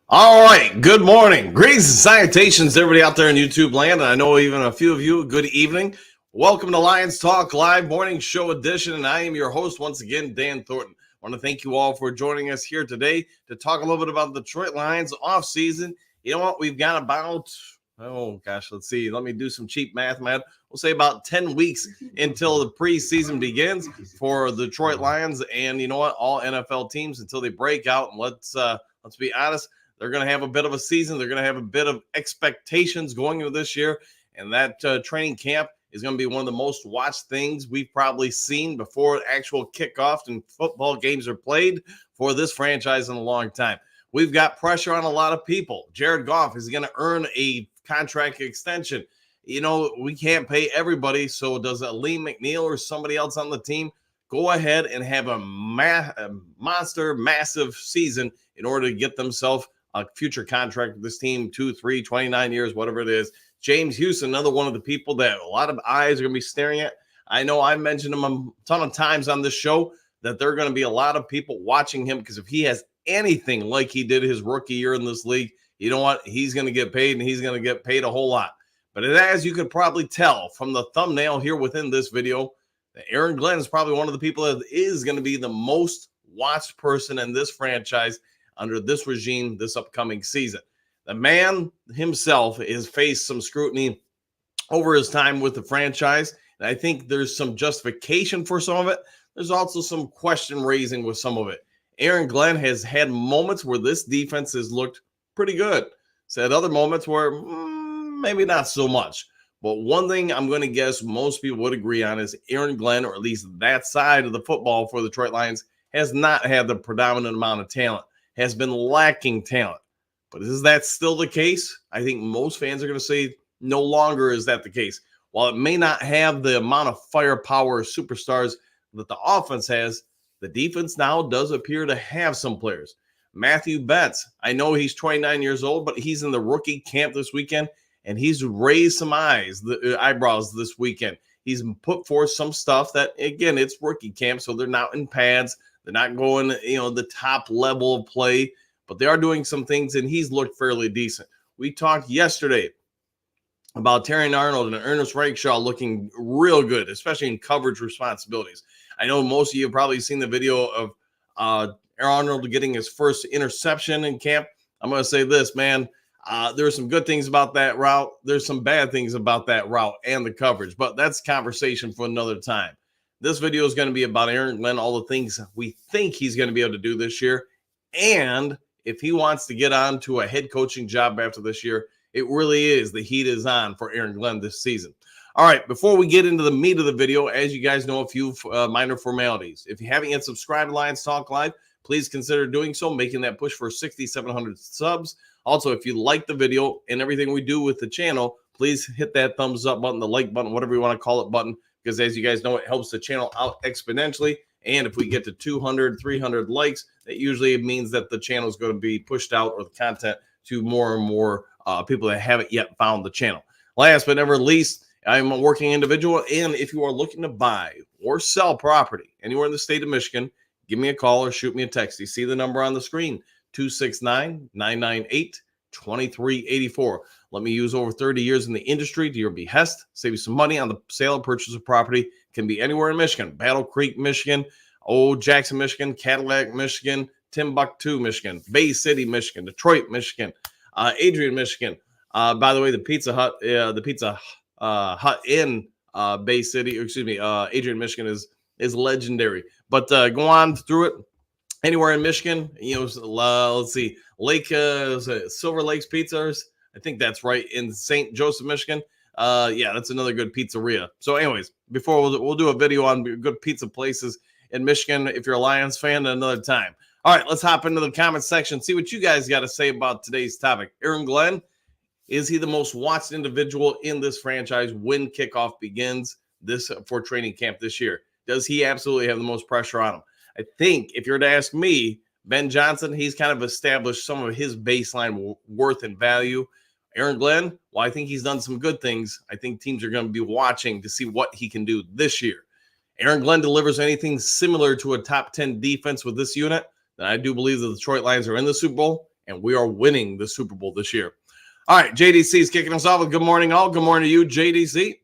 All right, good morning. Greetings and salutations to everybody out there in YouTube land. I know even a few of you, good evening. Welcome to Lions Talk Live Morning Show Edition, and I am your host once again, Dan Thornton. I want to thank you all for joining us here today to talk a little bit about the Detroit Lions offseason. You know what? We've got about, let's see. Let me do some cheap math. We'll say about 10 weeks until the preseason begins for the Detroit Lions and, you know what, all NFL teams until they break out. And let's be honest, they're going to have a bit of a season. They're going to have a bit of expectations going into this year. And that training camp is going to be one of the most watched things we've probably seen before actual kickoff and football games are played for this franchise in a long time. We've got pressure on a lot of people. Jared Goff is going to earn a contract extension. You know, we can't pay everybody. So does a Lee McNeil or somebody else on the team go ahead and have a massive season in order to get themselves a future contract with this team, 2, 3, 29 years, whatever it is. James Houston, another one of the people that a lot of eyes are going to be staring at. I know I mentioned him a ton of times on this show that there are going to be a lot of people watching him because if he has anything like he did his rookie year in this league, you know what? He's going to get paid, and he's going to get paid a whole lot. But as you could probably tell from the thumbnail here within this video, Aaron Glenn is probably one of the people that is going to be the most watched person in this franchise under this regime this upcoming season. The man himself has faced some scrutiny over his time with the franchise, and I think there's some justification for some of it. There's also some question raising with some of it. Aaron Glenn has had moments where this defense has looked pretty good. He's had other moments where maybe not so much. But one thing I'm going to guess most people would agree on is Aaron Glenn, or at least that side of the football for the Detroit Lions, has not had the predominant amount of talent, has been lacking talent. But is that still the case? I think most fans are going to say no longer is that the case. While it may not have the amount of firepower or superstars that the offense has, the defense now does appear to have some players. Matthew Betts, I know he's 29 years old, but he's in the rookie camp this weekend, and he's raised some eyebrows this weekend. He's put forth some stuff that, again, it's rookie camp, so they're not in pads. They're not going, the top level of play, but they are doing some things, and he's looked fairly decent. We talked yesterday about Terry Arnold and Ernest Reichshaw looking real good, especially in coverage responsibilities. I know most of you have probably seen the video of Arnold getting his first interception in camp. I'm going to say this, man. There's some good things about that route. There's some bad things about that route and the coverage, but that's conversation for another time. This video is going to be about Aaron Glenn, all the things we think he's going to be able to do this year, and if he wants to get on to a head coaching job after this year, it really is. The heat is on for Aaron Glenn this season. All right, before we get into the meat of the video, as you guys know, a few minor formalities. If you haven't yet subscribed to Lions Talk Live, please consider doing so, making that push for 6,700 subs. Also, if you like the video and everything we do with the channel, please hit that thumbs up button, the like button, whatever you want to call it button, because as you guys know, it helps the channel out exponentially. And if we get to 200, 300 likes, that usually means that the channel is going to be pushed out, or the content, to more and more people that haven't yet found the channel. Last but never least, I'm a working individual, and if you are looking to buy or sell property anywhere in the state of Michigan, give me a call or shoot me a text. You see the number on the screen, 269-998-2384. Let me use over 30 years in the industry to your behest, save you some money on the sale or purchase of property. It can be anywhere in Michigan, Battle Creek, Michigan, Old Jackson, Michigan, Cadillac, Michigan, Timbuktu, Michigan, Bay City, Michigan, Detroit, Michigan, Adrian, Michigan. By the way, the Pizza Hut in Bay City, Adrian, Michigan is legendary. But go on through it. Anywhere in Michigan, let's see, Silver Lakes Pizzas. I think that's right, in St. Joseph, Michigan. That's another good pizzeria. So anyways, before we'll do a video on good pizza places in Michigan, if you're a Lions fan, another time. All right, let's hop into the comment section, see what you guys got to say about today's topic. Aaron Glenn, is he the most watched individual in this franchise when kickoff begins for training camp this year? Does he absolutely have the most pressure on him? I think if you're to ask me, Ben Johnson, he's kind of established some of his baseline worth and value. Aaron Glenn, well, I think he's done some good things. I think teams are going to be watching to see what he can do this year. Aaron Glenn delivers anything similar to a top 10 defense with this unit, then I do believe the Detroit Lions are in the Super Bowl, and we are winning the Super Bowl this year. All right, JDC is kicking us off with good morning, all. Good morning to you, JDC.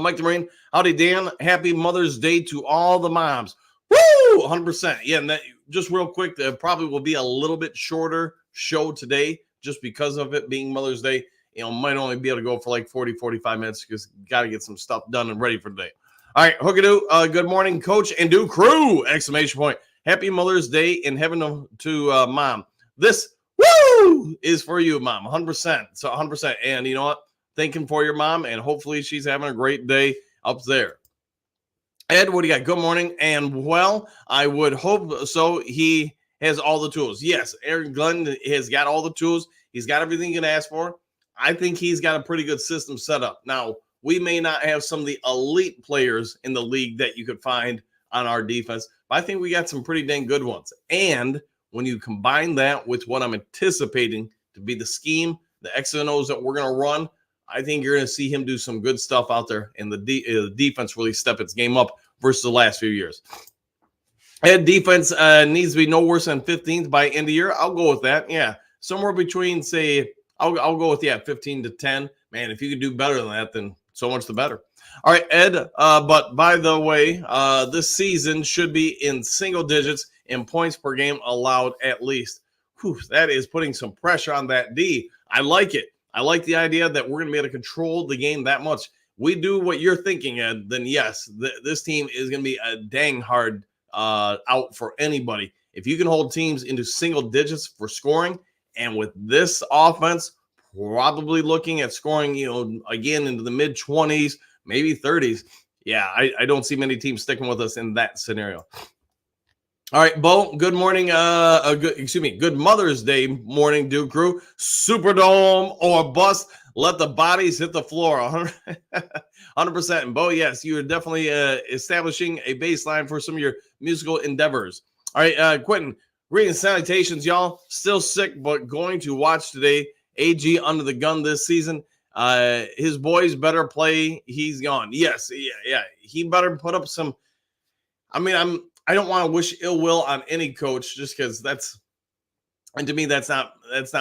Mike the Marine, howdy, Dan. Happy Mother's Day to all the moms. Woo! 100%. Yeah, and that, just real quick, there probably will be a little bit shorter show today just because of it being Mother's Day. Might only be able to go for like 40, 45 minutes because got to get some stuff done and ready for today. All right, Hookadoo, good morning, Coach and do crew! Exclamation point. Happy Mother's Day in heaven to Mom. This, woo, is for you, Mom, 100%. So 100%. And you know what? Thanking for your mom, and hopefully she's having a great day up there. Ed, what do you got? Good morning. And, well, I would hope so. He has all the tools. Yes, Aaron Glenn has got all the tools. He's got everything you can ask for. I think he's got a pretty good system set up. Now, we may not have some of the elite players in the league that you could find on our defense, but I think we got some pretty dang good ones. And when you combine that with what I'm anticipating to be the scheme, the X's and O's that we're going to run, I think you're going to see him do some good stuff out there, and the defense really step its game up versus the last few years. And defense needs to be no worse than 15th by end of year. I'll go with that. Yeah, somewhere between, say, I'll go with 15 to 10. Man, if you could do better than that, then so much the better. All right, Ed. But by the way, this season should be in single digits in points per game allowed at least. Whew, that is putting some pressure on that D. I like it. I like the idea that we're going to be able to control the game that much. We do what you're thinking, Ed, then yes, this team is going to be a dang hard out for anybody. If you can hold teams into single digits for scoring, and with this offense, probably looking at scoring, again into the mid-20s, maybe 30s. Yeah, I don't see many teams sticking with us in that scenario. All right, Bo, good morning. Good Mother's Day morning, Duke Crew. Superdome or bust. Let the bodies hit the floor. 100%. And Bo, yes, you are definitely establishing a baseline for some of your musical endeavors. All right, Quentin, greetings, salutations, y'all. Still sick, but going to watch today. AG under the gun this season. His boys better play. He's gone. Yes, yeah. He better put up some. I don't want to wish ill will on any coach just because to me that's not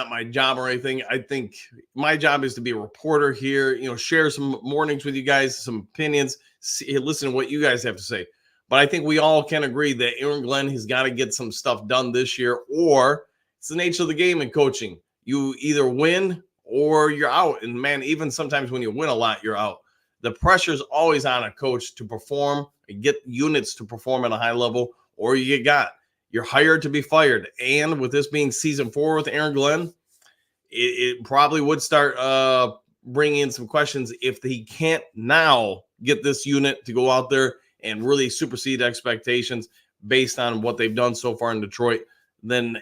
my job or anything. I think my job is to be a reporter here, share some mornings with you guys, some opinions, listen to what you guys have to say. But I think we all can agree that Aaron Glenn has got to get some stuff done this year, or it's the nature of the game in coaching. You either win or you're out. And man, even sometimes when you win a lot, you're out. The pressure is always on a coach to perform and get units to perform at a high level, or you're hired to be fired. And with this being season 4 with Aaron Glenn, it probably would start bringing in some questions if he can't now get this unit to go out there and really supersede expectations based on what they've done so far in Detroit. Then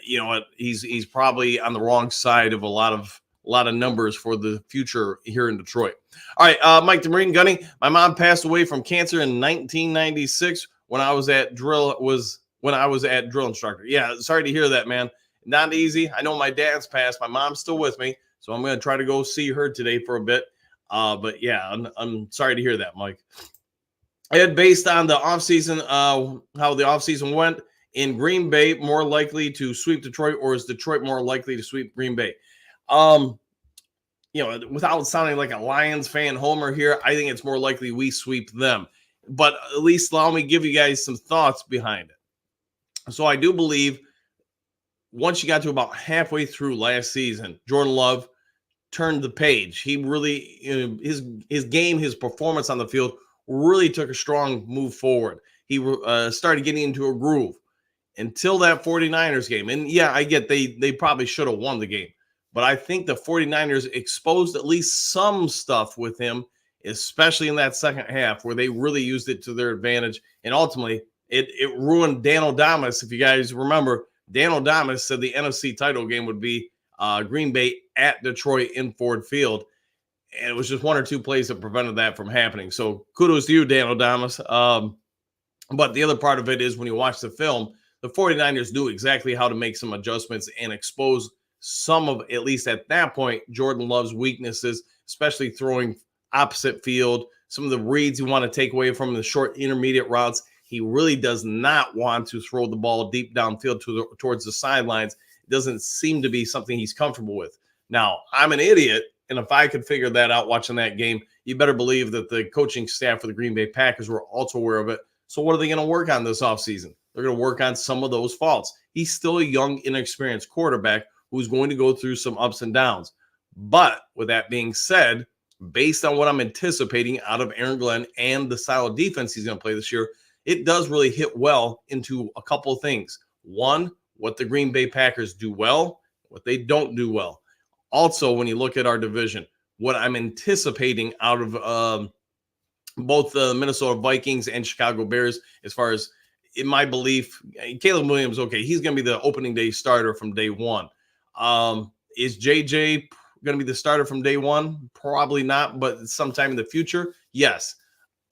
he's probably on the wrong side of a lot of numbers for the future here in Detroit. All right, Mike the Marine Gunny. My mom passed away from cancer in 1996 when I was at drill instructor. Yeah, sorry to hear that, man. Not easy. I know my dad's passed. My mom's still with me, so I'm going to try to go see her today for a bit. But yeah, I'm sorry to hear that, Mike. Ed, based on the offseason, how the offseason went, in Green Bay more likely to sweep Detroit, or is Detroit more likely to sweep Green Bay? Without sounding like a Lions fan homer here, I think it's more likely we sweep them. But at least allow me to give you guys some thoughts behind it. So I do believe once you got to about halfway through last season, Jordan Love turned the page. He really, his game, his performance on the field really took a strong move forward. He started getting into a groove until that 49ers game. And yeah, I get they probably should have won the game. But I think the 49ers exposed at least some stuff with him, especially in that second half where they really used it to their advantage. And ultimately, it ruined Dan O'Damas. If you guys remember, Dan O'Damas said the NFC title game would be Green Bay at Detroit in Ford Field. And it was just one or two plays that prevented that from happening. So kudos to you, Dan O'Damas. But the other part of it is when you watch the film, the 49ers knew exactly how to make some adjustments and expose some of, at least at that point, Jordan Love's weaknesses, especially throwing opposite field, some of the reads you want to take away from the short intermediate routes. He really does not want to throw the ball deep downfield towards the sidelines. doesn't seem to be something he's comfortable with. Now, I'm an idiot, and if I could figure that out watching that game, you better believe that the coaching staff for the Green Bay Packers were also aware of it. So what are they going to work on this offseason? They're going to work on some of those faults. He's still a young, inexperienced quarterback who's going to go through some ups and downs. But with that being said, based on what I'm anticipating out of Aaron Glenn and the style of defense he's going to play this year, it does really hit well into a couple of things. One, what the Green Bay Packers do well, what they don't do well. Also, when you look at our division, what I'm anticipating out of both the Minnesota Vikings and Chicago Bears, as far as in my belief, Caleb Williams, okay, he's going to be the opening day starter from day one. Is JJ going to be the starter from day one? Probably not, but sometime in the future, yes.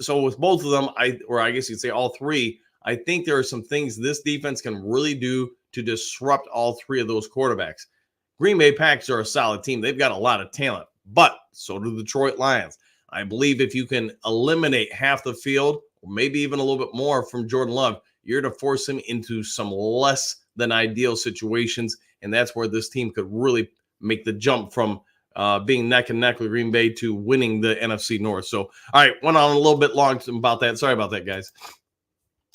So with both of them, I guess you'd say all three, I think there are some things this defense can really do to disrupt all three of those quarterbacks. Green Bay Packers are a solid team. They've got a lot of talent, but so do the Detroit Lions. I believe if you can eliminate half the field, or maybe even a little bit more from Jordan Love, you're to force him into some less than ideal situations, and that's where this team could really make the jump from being neck and neck with Green Bay to winning the NFC North. So, all right, went on a little bit long about that. Sorry about that, guys.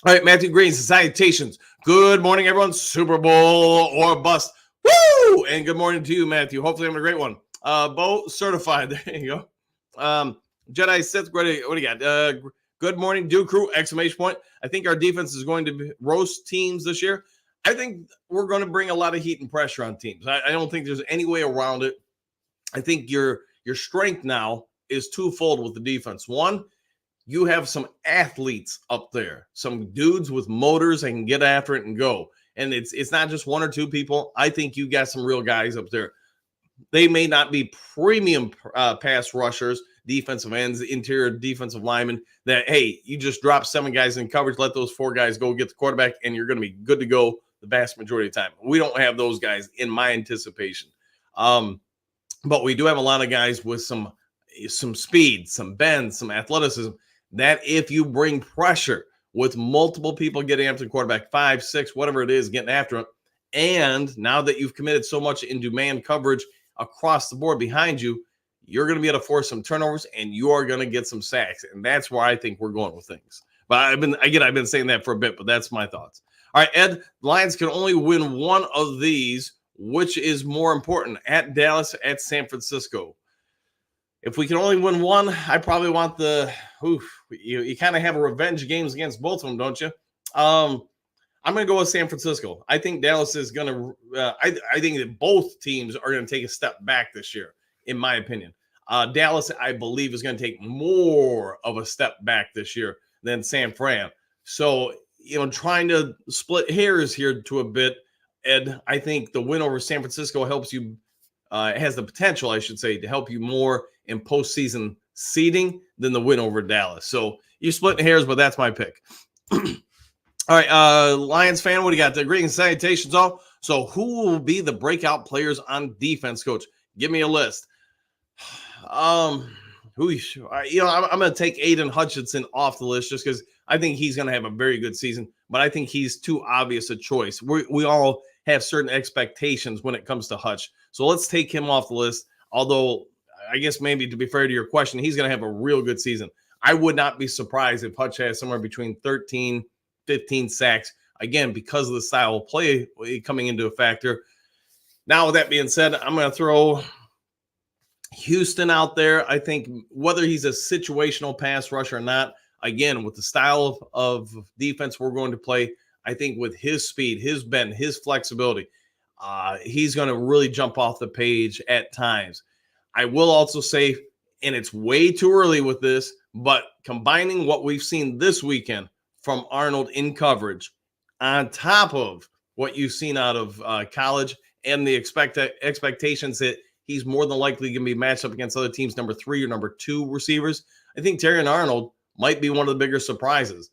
All right, Matthew Green, salutations. Good morning, everyone. Super Bowl or bust. Woo! And good morning to you, Matthew. Hopefully I'm a great one. Bo certified. There you go. Jedi Sith, what do you got? Good morning, Duke Crew, exclamation point. I think our defense is going to roast teams this year. I think we're going to bring a lot of heat and pressure on teams. I don't think there's any way around it. I think your strength now is twofold with the defense. One, you have some athletes up there, some dudes with motors that can get after it and go. And it's not just one or two people. I think you got some real guys up there. They may not be premium pass rushers, defensive ends, interior defensive linemen that, hey, you just drop 7 guys in coverage, let those 4 guys go get the quarterback, and you're going to be good to go the vast majority of the time. We don't have those guys in my anticipation. But we do have a lot of guys with some speed, some bend, some athleticism, that if you bring pressure with multiple people getting after the quarterback, 5, 6, whatever it is, getting after it, and now that you've committed so much into man coverage across the board behind you, you're going to be able to force some turnovers and you are going to get some sacks. And that's where I think we're going with things. But I've been saying that for a bit, but that's my thoughts. All right, Ed, Lions can only win one of these. Which is more important, at Dallas, at San Francisco? If we can only win one, I probably want you kind of have a revenge games against both of them, don't you? I'm going to go with San Francisco. I think Dallas is going to I think that both teams are going to take a step back this year, in my opinion. Dallas, I believe, is going to take more of a step back this year than San Fran. So, trying to split hairs here to a bit, Ed, I think the win over San Francisco helps you, has the potential, I should say, to help you more in postseason seeding than the win over Dallas. So you're splitting hairs, but that's my pick. All right, Lions fan, what do you got? The greetings, salutations, all. So who will be the breakout players on defense, Coach? Give me a list. I'm going to take Aiden Hutchinson off the list just because I think he's going to have a very good season, but I think he's too obvious a choice. We all have certain expectations when it comes to Hutch. So let's take him off the list. Although I guess maybe to be fair to your question, he's going to have a real good season. I would not be surprised if Hutch has somewhere between 13, 15 sacks, again, because of the style of play coming into a factor. Now, with that being said, I'm going to throw Houston out there. I think whether he's a situational pass rusher or not, again, with the style of defense we're going to play, I think with his speed, his bend, his flexibility, he's going to really jump off the page at times. I will also say, and it's way too early with this, but combining what we've seen this weekend from Arnold in coverage on top of what you've seen out of college and the expectations that he's more than likely going to be matched up against other teams' number 3 or number 2 receivers, I think Terrion Arnold might be one of the bigger surprises.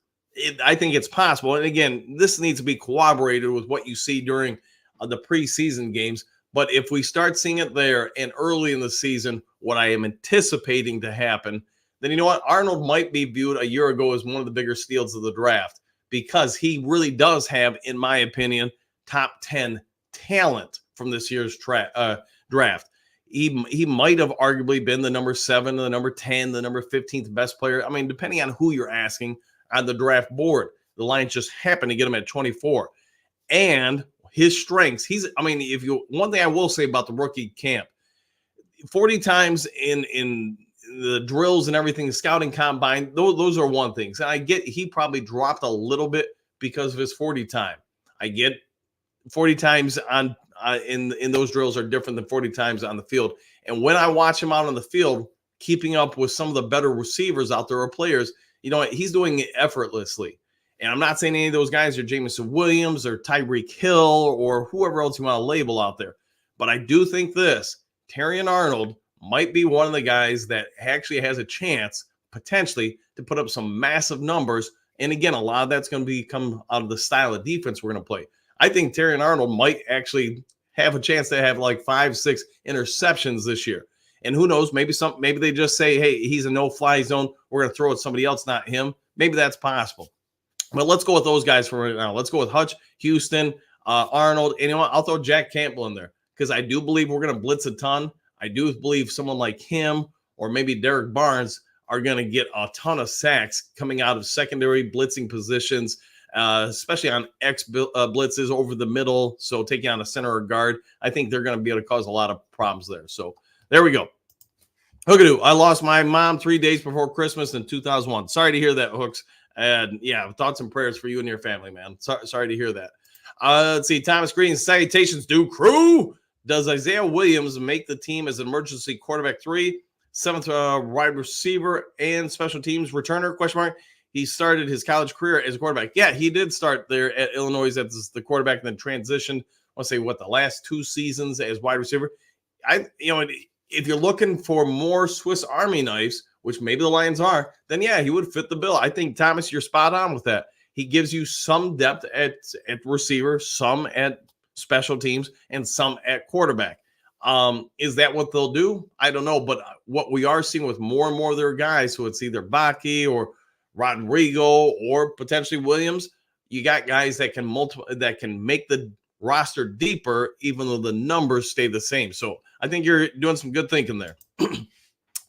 I think it's possible. And again, this needs to be corroborated with what you see during the preseason games. But if we start seeing it there and early in the season, what I am anticipating to happen, then you know what? Arnold might be viewed a year ago as one of the bigger steals of the draft because he really does have, in my opinion, top 10 talent from this year's draft. He might have arguably been the number 7, the number 10, the number 15th best player. I mean, depending on who you're asking on the draft board. The Lions just happened to get him at 24. And his strengths, one thing I will say about the rookie camp, 40 times in the drills and everything, the scouting combine, those are one thing. And I get he probably dropped a little bit because of his 40 time. I get 40 times on in those drills are different than 40 times on the field. And when I watch him out on the field, keeping up with some of the better receivers out there or players, he's doing it effortlessly. And I'm not saying any of those guys are Jameson Williams or Tyreek Hill or whoever else you want to label out there. But I do think Terrion Arnold might be one of the guys that actually has a chance potentially to put up some massive numbers. And again, a lot of that's going to come out of the style of defense we're going to play. I think Terrion Arnold might actually have a chance to have like 5-6 interceptions this year. And who knows, maybe they just say, hey, he's a no-fly zone. We're going to throw at somebody else, not him. Maybe that's possible. But let's go with those guys for right now. Let's go with Hutch, Houston, Arnold. And I'll throw Jack Campbell in there because I do believe we're going to blitz a ton. I do believe someone like him or maybe Derek Barnes are going to get a ton of sacks coming out of secondary blitzing positions, especially on X blitzes over the middle. So taking on a center or guard, I think they're going to be able to cause a lot of problems there. So there we go. Hookadoo, I lost my mom 3 days before Christmas in 2001. Sorry to hear that, Hooks. And yeah, thoughts and prayers for you and your family, man. Sorry to hear that. Let's see. Thomas Green, salutations, do crew. Does Isaiah Williams make the team as an emergency quarterback 3, 7th wide receiver, and special teams returner? Question mark. He started his college career as a quarterback. Yeah, he did start there at Illinois as the quarterback, and then transitioned. I want to say the last 2 seasons as wide receiver. If you're looking for more Swiss Army knives, which maybe the Lions are, then yeah, he would fit the bill. I think, Thomas, you're spot on with that. He gives you some depth at receiver, some at special teams, and some at quarterback. Is that what they'll do? I don't know. But what we are seeing with more and more of their guys, so it's either Baki or Rodrigo or potentially Williams, you got guys that can make the roster deeper, even though the numbers stay the same. So I think you're doing some good thinking there.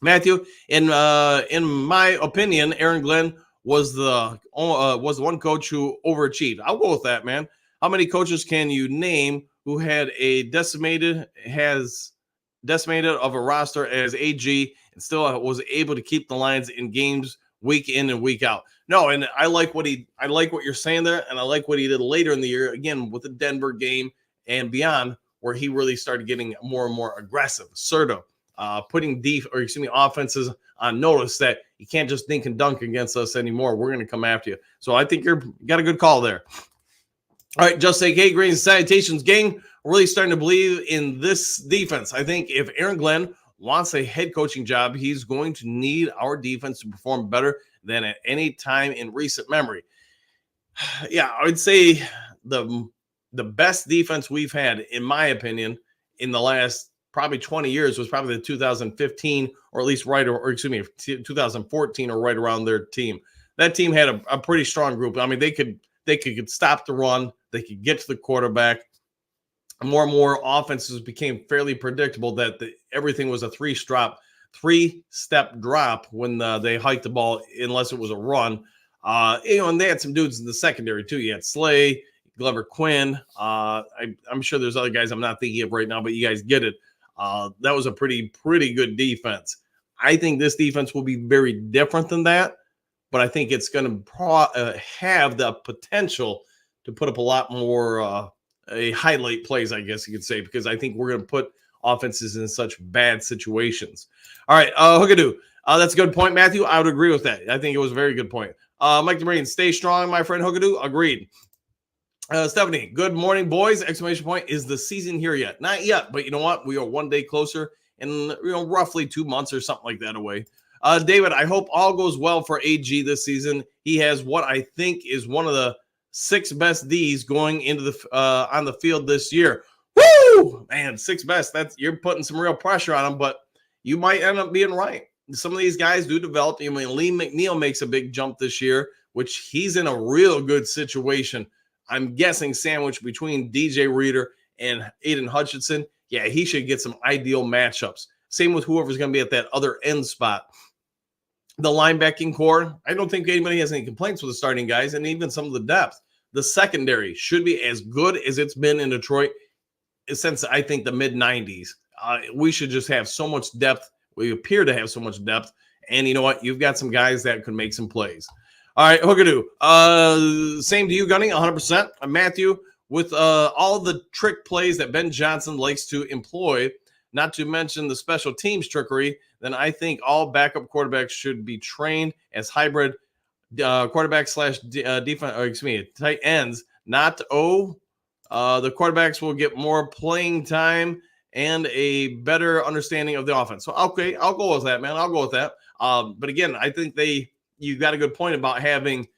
Matthew, in my opinion, Aaron Glenn was the one coach who overachieved. I'll go with that, man. How many coaches can you name who had a decimated of a roster as AG and still was able to keep the Lions in games week in and week out? No, and I like what you're saying there, and I like what he did later in the year, again with the Denver game and beyond, where he really started getting more and more aggressive, assertive, putting offenses on notice that you can't just dink and dunk against us anymore. We're going to come after you. So I think you got a good call there. All right, just say, hey, greetings, salutations, gang. We're really starting to believe in this defense. I think if Aaron Glenn wants a head coaching job, he's going to need our defense to perform better than at any time in recent memory. Yeah, I would say the best defense we've had, in my opinion, in the last probably 20 years was probably the 2015 or at least 2014 or right around their team. That team had a pretty strong group. I mean, they could stop the run. They could get to the quarterback. More and more offenses became fairly predictable that everything was a three-step drop when they hiked the ball, unless it was a run. And they had some dudes in the secondary too. You had Slay, Glover Quinn. I'm sure there's other guys I'm not thinking of right now, but you guys get it. That was a pretty good defense. I think this defense will be very different than that, but I think it's going to have the potential to put up a lot more highlight plays, I guess you could say, because I think we're going to put offenses in such bad situations. All right, Hookadoo. That's a good point, Matthew. I would agree with that. I think it was a very good point. Mike DeMarine, stay strong, my friend Hookadoo. Agreed. Stephanie, good morning, boys. Exclamation point. Is the season here yet? Not yet, but you know what? We are one day closer and roughly 2 months or something like that away. David, I hope all goes well for AG this season. He has what I think is one of the 6 best Ds going into the on the field this year. Woo! Man, 6 best. You're putting some real pressure on him, but you might end up being right. Some of these guys do develop. Lee McNeil makes a big jump this year, which he's in a real good situation. I'm guessing sandwiched between DJ Reader and Aiden Hutchinson, yeah, he should get some ideal matchups. Same with whoever's going to be at that other end spot. The linebacking core, I don't think anybody has any complaints with the starting guys and even some of the depth. The secondary should be as good as it's been in Detroit since, I think, the mid-90s. We should just have so much depth. We appear to have so much depth. And you know what? You've got some guys that could make some plays. All right, Hookadoo. Same to you, Gunny, 100%. Matthew, with all the trick plays that Ben Johnson likes to employ, not to mention the special teams trickery, then I think all backup quarterbacks should be trained as hybrid quarterback slash defense, or excuse me, tight ends. Not the quarterbacks will get more playing time and a better understanding of the offense. So okay, I'll go with that, man. I'll go with that. But again, I think you got a good point about having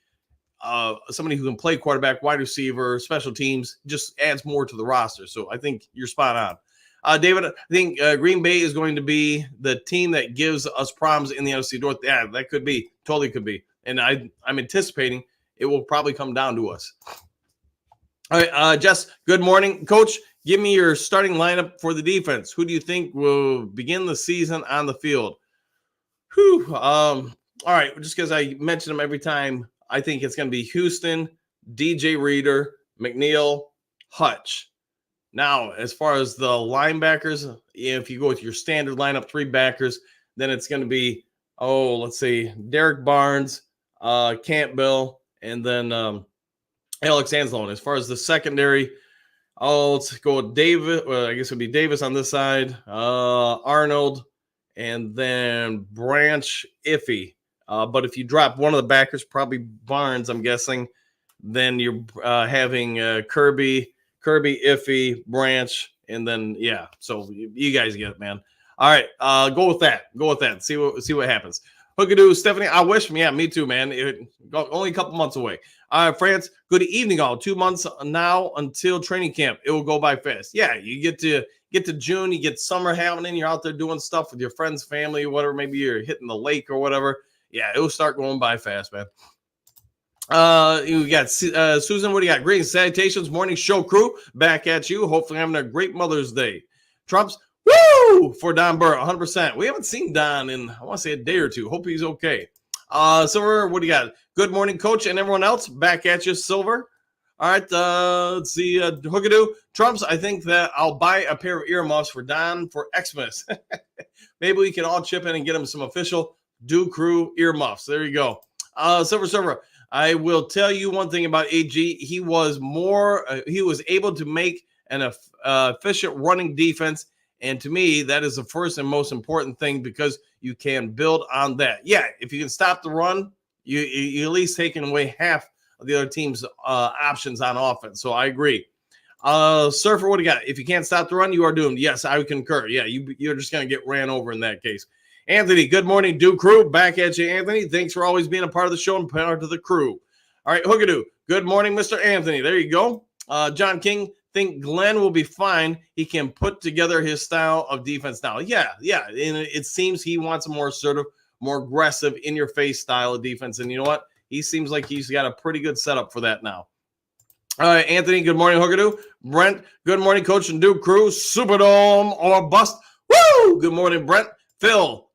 somebody who can play quarterback, wide receiver, special teams, just adds more to the roster. So I think you're spot on. David, I think Green Bay is going to be the team that gives us problems in the NFC North. Yeah, that could be. Totally could be. And I'm anticipating it will probably come down to us. All right, Jess, good morning. Coach, give me your starting lineup for the defense. Who do you think will begin the season on the field? All right, just because I mention them every time, I think it's going to be Houston, DJ Reader, McNeil, Hutch. Now, as far as the linebackers, if you go with your standard lineup, 3 backers, then it's going to be, let's see, Derek Barnes, Campbell, and then Alex Anzalone. As far as the secondary, let's go with David. Well, I guess it would be Davis on this side, Arnold, and then Branch, Iffy. But if you drop one of the backers, probably Barnes, I'm guessing, then you're having Kirby, Iffy, Branch, and then yeah. So you guys get it, man. All right, go with that. See what happens. Hookadoo, Stephanie. I wish, yeah, me too, man. Only a couple months away. All right, France. Good evening, all. 2 months now until training camp. It will go by fast. Yeah, you get to June, you get summer happening. You're out there doing stuff with your friends, family, whatever. Maybe you're hitting the lake or whatever. Yeah, it will start going by fast, man. You got Susan. What do you got? Greetings, salutations, morning show crew. Back at you. Hopefully having a great Mother's Day. Trumps, woo! For Don Burr, 100%. We haven't seen Don in, I want to say, a day or two. Hope he's okay. Silver, what do you got? Good morning, coach, and everyone else. Back at you, Silver. All right, let's see. Hookadoo. Trumps, I think that I'll buy a pair of earmuffs for Don for Xmas. Maybe we can all chip in and get him some official Do Crew earmuffs. There you go. Silver. I will tell you one thing about AG. He was able to make an efficient running defense. And to me, that is the first and most important thing because you can build on that. Yeah, if you can stop the run, you at least taking away half of the other team's options on offense. So I agree. Surfer, what do you got? If you can't stop the run, you are doomed. Yes, I concur. Yeah, you're just going to get ran over in that case. Anthony, good morning, Do Crew. Back at you, Anthony. Thanks for always being a part of the show and part of the crew. All right, Hookadoo. Good morning, Mr. Anthony. There you go. John King, think Glenn will be fine. He can put together his style of defense now. Yeah. And it seems he wants a more assertive, more aggressive, in-your-face style of defense. And you know what? He seems like he's got a pretty good setup for that now. All right, Anthony, good morning, Hookadoo. Brent, good morning, Coach and Do Crew. Superdome or bust. Woo! Good morning, Brent. Phil,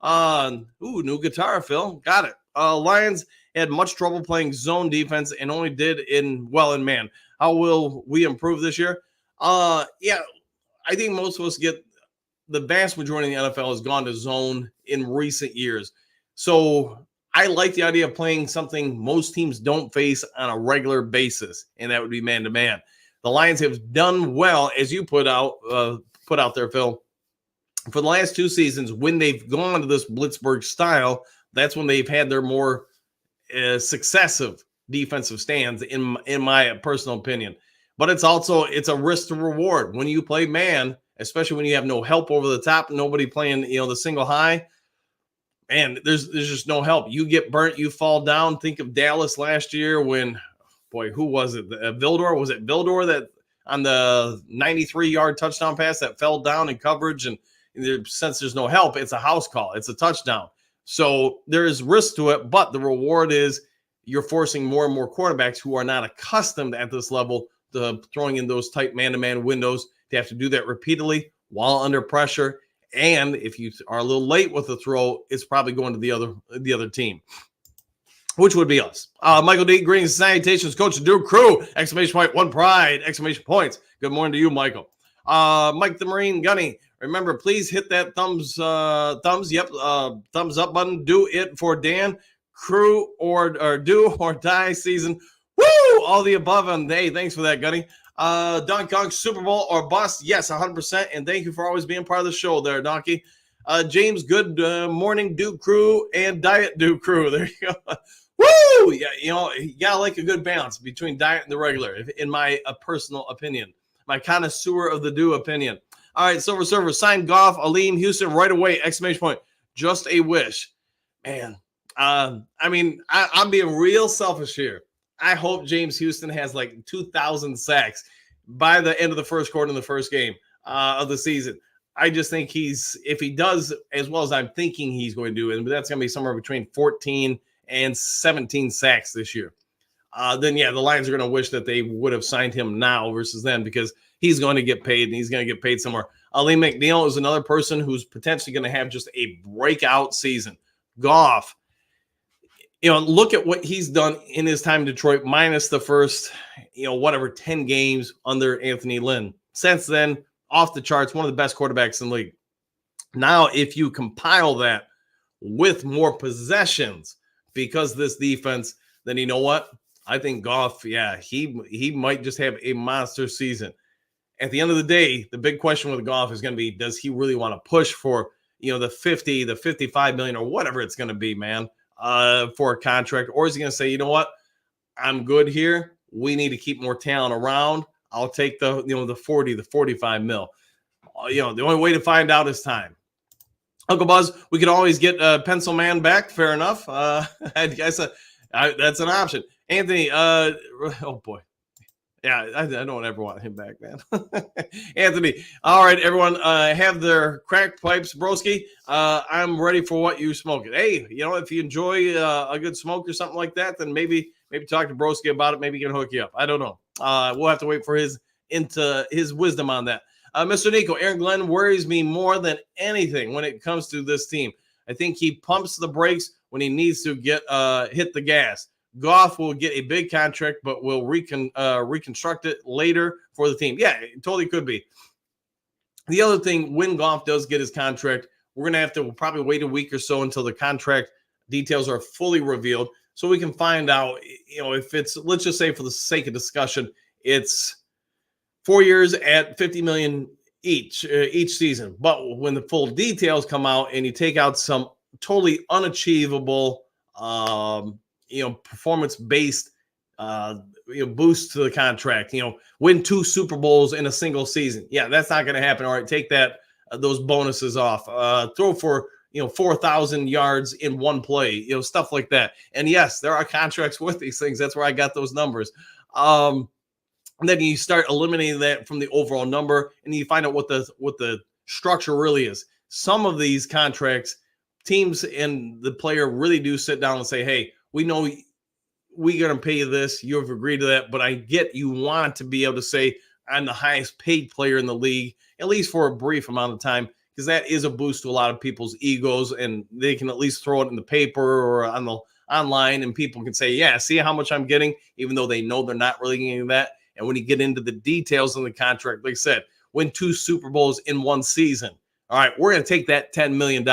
new guitar, Phil. Got it. Lions had much trouble playing zone defense and only did in man. How will we improve this year? Yeah, I think most of us get the vast majority of the NFL has gone to zone in recent years. So I like the idea of playing something most teams don't face on a regular basis, and that would be man-to-man. The Lions have done well, as you put out there, Phil. For the last 2 seasons, when they've gone to this Blitzburg style, that's when they've had their more successive defensive stands, in my personal opinion. But it's a risk to reward when you play man, especially when you have no help over the top, nobody playing the single high, and there's just no help. You get burnt, you fall down. Think of Dallas last year when, who was it? Vildor? Was it Vildor that on the 93-yard touchdown pass that fell down in coverage? And since there's no help, it's a house call. It's a touchdown. So there is risk to it, but the reward is you're forcing more and more quarterbacks who are not accustomed at this level to throwing in those tight man-to-man windows They have to do that repeatedly while under pressure. And if you are a little late with the throw, it's probably going to the other team, which would be us. Michael D. Greetings, salutations, Coach Duke Crew! Exclamation point, one pride! Exclamation points. Good morning to you, Michael. Mike the Marine Gunny. Remember, please hit that thumbs up button. Do it for Dan. Crew or do or die season. Woo! All the above. And hey, thanks for that, Gunny. Donkey Kong, Super Bowl or bust? Yes, 100%. And thank you for always being part of the show there, Donkey. James, good morning, Duke Crew and Diet Duke Crew. There you go. Woo! Yeah, you gotta like a good balance between diet and the regular, in my personal opinion. My connoisseur of the do opinion. All right, Silver Server, sign Goff, Aleem, Houston right away, exclamation point. Just a wish. Man, I'm being real selfish here. I hope James Houston has like 2,000 sacks by the end of the first quarter in the first game of the season. I just think if he does as well as I'm thinking he's going to do, and that's going to be somewhere between 14 and 17 sacks this year, then yeah, the Lions are going to wish that they would have signed him now versus then, because he's going to get paid and he's going to get paid somewhere. Ali McNeil is another person who's potentially going to have just a breakout season. Goff, look at what he's done in his time in Detroit, minus the first, 10 games under Anthony Lynn. Since then, off the charts, one of the best quarterbacks in the league. Now, if you compile that with more possessions because of this defense, then you know what? I think Goff, he might just have a monster season. At the end of the day, the big question with Goff is going to be, does he really want to push for, the 50, the 55 million or whatever it's going to be, man, for a contract? Or is he going to say, you know what? I'm good here. We need to keep more talent around. I'll take the 40, the 45 mil. The only way to find out is time. Uncle Buzz, we could always get Pencil Man back. Fair enough. I guess that's an option. Anthony, oh boy. Yeah, I don't ever want him back, man. Anthony, all right, everyone, have their crack pipes, broski. I'm ready for what you smoking. Hey, if you enjoy a good smoke or something like that, then maybe talk to broski about it. Maybe he can hook you up. I don't know. We'll have to wait for his wisdom on that. Mr. Nico, Aaron Glenn worries me more than anything when it comes to this team. I think he pumps the brakes when he needs to hit the gas. Goff will get a big contract, but will reconstruct it later for the team. Yeah, it totally could be. The other thing, when Goff does get his contract, we're going to have to probably wait a week or so until the contract details are fully revealed, so we can find out, if it's, let's just say for the sake of discussion, it's 4 years at $50 million each season. But when the full details come out and you take out some totally unachievable, performance-based, boost to the contract, win 2 Super Bowls in a single season. Yeah, that's not going to happen. All right, take those bonuses off. Throw for 4,000 yards in one play, stuff like that. And yes, there are contracts with these things. That's where I got those numbers. And then you start eliminating that from the overall number, and you find out what the structure really is. Some of these contracts, teams and the player really do sit down and say, hey, we know we're going to pay you this. You have agreed to that, but I get you want to be able to say I'm the highest paid player in the league, at least for a brief amount of time, because that is a boost to a lot of people's egos, and they can at least throw it in the paper or on the online, and people can say, yeah, see how much I'm getting, even though they know they're not really getting that. And when you get into the details of the contract, like I said, win 2 Super Bowls in one season. All right, we're going to take that $10 million,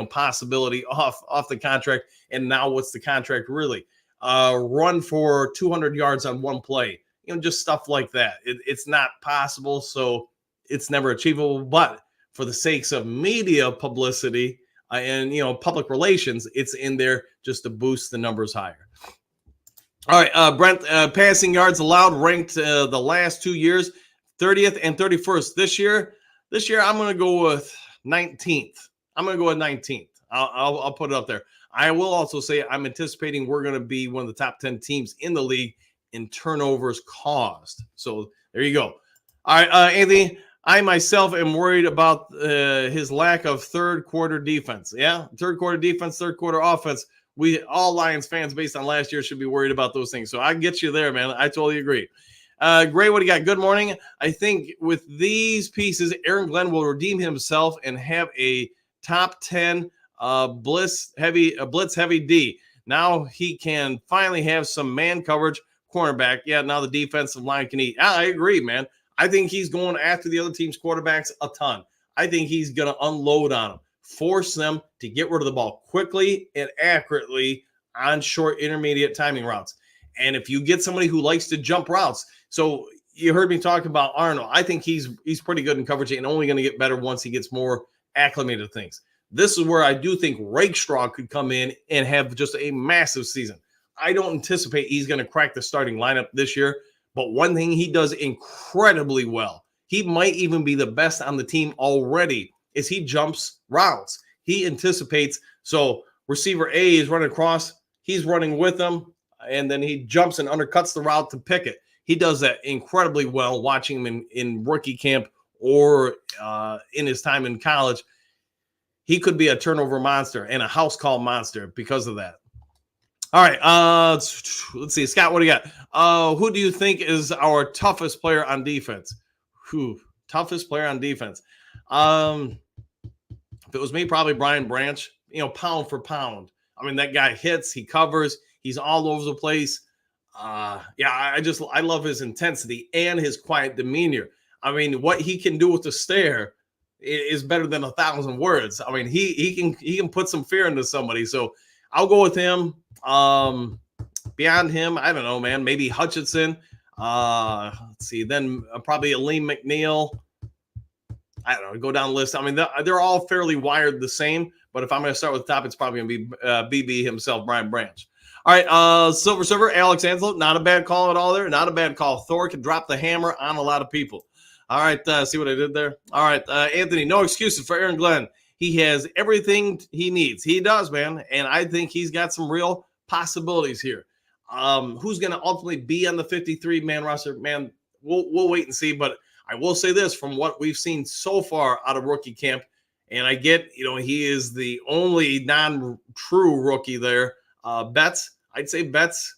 possibility off the contract. And now what's the contract really? Run for 200 yards on one play. Just stuff like that. It's not possible, so it's never achievable. But for the sakes of media publicity and public relations, it's in there just to boost the numbers higher. All right, Brent, passing yards allowed ranked the last 2 years, 30th and 31st. This year, I'm going to go with 19th. I'll put it up there. I will also say I'm anticipating we're going to be one of the top 10 teams in the league in turnovers caused. So there you go. All right, Anthony, I myself am worried about his lack of third quarter defense. Yeah, third quarter defense, third quarter offense. We all Lions fans based on last year should be worried about those things. So I get you there, man. I totally agree. Gray, what do you got? Good morning. I think with these pieces, Aaron Glenn will redeem himself and have a top 10 blitz heavy D. Now he can finally have some man coverage cornerback. Yeah, now the defensive line can eat. I agree, man. I think he's going after the other team's quarterbacks a ton. I think he's going to unload on them, force them to get rid of the ball quickly and accurately on short intermediate timing routes. And if you get somebody who likes to jump routes, so you heard me talk about Arnold. I think he's pretty good in coverage and only going to get better once he gets more acclimated to things. This is where I do think Rakestraw could come in and have just a massive season. I don't anticipate he's going to crack the starting lineup this year, but one thing he does incredibly well, he might even be the best on the team already, is he jumps routes. He anticipates. So receiver A is running across, he's running with them, and then he jumps and undercuts the route to pick it. He does that incredibly well, watching him in rookie camp or in his time in college. He could be a turnover monster and a house call monster because of that. All right, let's see. Scott, what do you got? Who do you think is our toughest player on defense? Toughest player on defense. If it was me, probably Brian Branch, pound for pound. I mean, that guy hits, he covers, he's all over the place. I love his intensity and his quiet demeanor. I mean, what he can do with the stare is better than 1,000 words. I mean, he can put some fear into somebody. So I'll go with him. Beyond him, I don't know, man. Maybe Hutchinson. Let's see. Then probably Aleem McNeil. I don't know. Go down the list. I mean, they're all fairly wired the same. But if I'm going to start with the top, it's probably going to be BB himself, Brian Branch. All right, Silver Server, Alex Ansel. Not a bad call at all there. Not a bad call. Thor can drop the hammer on a lot of people. All right, see what I did there? All right, Anthony, no excuses for Aaron Glenn. He has everything he needs. He does, man. And I think he's got some real possibilities here. Who's going to ultimately be on the 53-man roster? Man, we'll wait and see. But I will say this, from what we've seen so far out of rookie camp, and I get, he is the only non-true rookie there. Betts, I'd say Betts,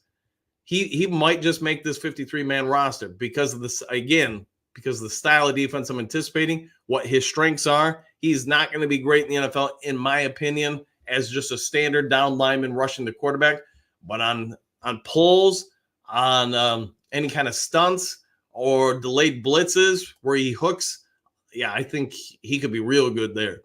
he might just make this 53-man roster because of this, again, because of the style of defense I'm anticipating, what his strengths are. He's not going to be great in the NFL, in my opinion, as just a standard down lineman rushing the quarterback. But on pulls, on any kind of stunts or delayed blitzes where he hooks, I think he could be real good there.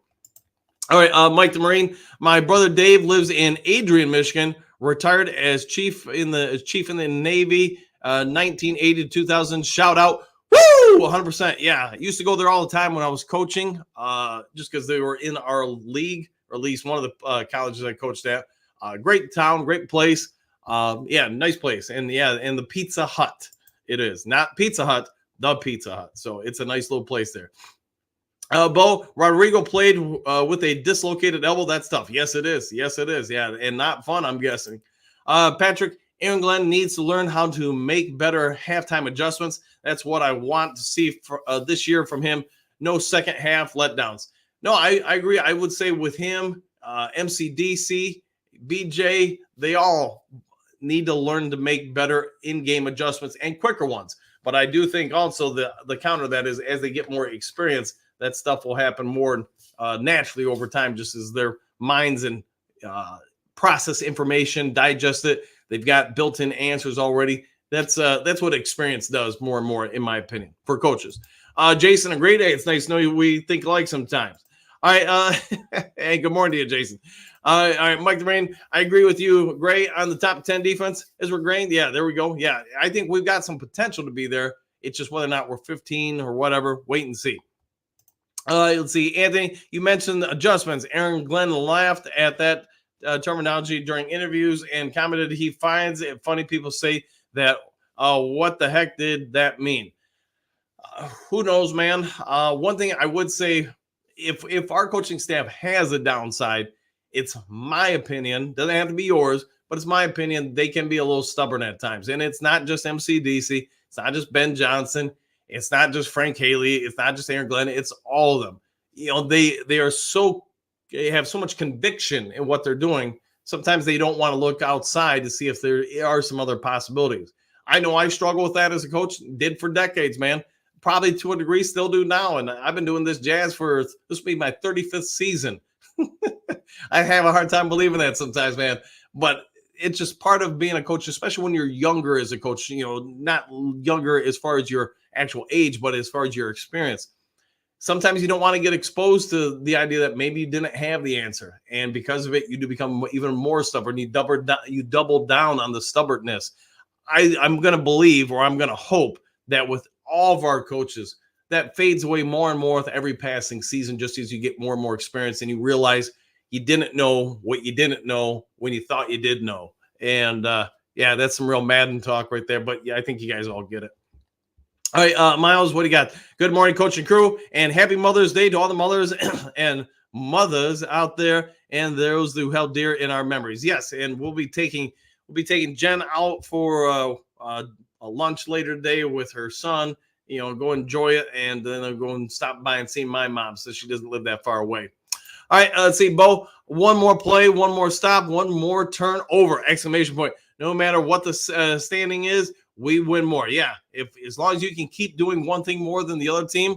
All right, Mike the Marine. My brother Dave lives in Adrian, Michigan. Retired as chief in the Navy, 1980 to 2000. Shout out. Woo! 100%. Yeah, I used to go there all the time when I was coaching, just because they were in our league, or at least one of the colleges I coached at. Great town, great place. Nice place. And and the Pizza Hut. It is not Pizza Hut, the Pizza Hut. So it's a nice little place there. Bo, Rodrigo played with a dislocated elbow. That's tough. Yes, it is. Yes, it is. Yeah, and not fun, I'm guessing. Patrick, Aaron Glenn needs to learn how to make better halftime adjustments. That's what I want to see for this year from him. No second half letdowns. No, I agree. I would say with him, MCDC, BJ, they all need to learn to make better in-game adjustments and quicker ones. But I do think also the counter to that is, as they get more experience, that stuff will happen more naturally over time, just as their minds and process information, digest it. They've got built-in answers already. That's what experience does more and more, in my opinion, for coaches. Jason, a great day. It's nice to know we think alike sometimes. All right. Hey, good morning to you, Jason. All right, Mike DeRain, I agree with you. Gray on the top 10 defense as we're graying. Yeah, there we go. Yeah, I think we've got some potential to be there. It's just whether or not we're 15 or whatever. Wait and see. Let's see. Anthony, you mentioned adjustments. Aaron Glenn laughed at that terminology during interviews and commented he finds it funny people say that, what the heck did that mean? Who knows, man? One thing I would say, if our coaching staff has a downside, it's my opinion, doesn't have to be yours, but it's my opinion, they can be a little stubborn at times. And it's not just MCDC. It's not just Ben Johnson. It's not just Frank Haley. It's not just Aaron Glenn. It's all of them. They have so much conviction in what they're doing. Sometimes they don't want to look outside to see if there are some other possibilities. I know I struggle with that as a coach, did for decades, man. Probably to a degree, still do now. And I've been doing this Jazz for, this will be my 35th season. I have a hard time believing that sometimes, man. But it's just part of being a coach, especially when you're younger as a coach, not younger as far as your actual age, but as far as your experience. Sometimes you don't want to get exposed to the idea that maybe you didn't have the answer. And because of it, you do become even more stubborn. You double down on the stubbornness. I'm going to believe, or I'm going to hope, that with all of our coaches, that fades away more and more with every passing season, just as you get more and more experience and you realize you didn't know what you didn't know when you thought you did know. And yeah, that's some real Madden talk right there. But yeah, I think you guys all get it. All right, Miles, what do you got? Good morning, coach and crew, and happy Mother's Day to all the mothers and mothers out there and those who held dear in our memories. Yes, and we'll be taking Jen out for a lunch later today with her son. Go enjoy it, and then I'll go and stop by and see my mom, so she doesn't live that far away. All right, let's see, Bo. One more play, one more stop, one more turnover! Exclamation point! No matter what the standing is, we win more. Yeah, as long as you can keep doing one thing more than the other team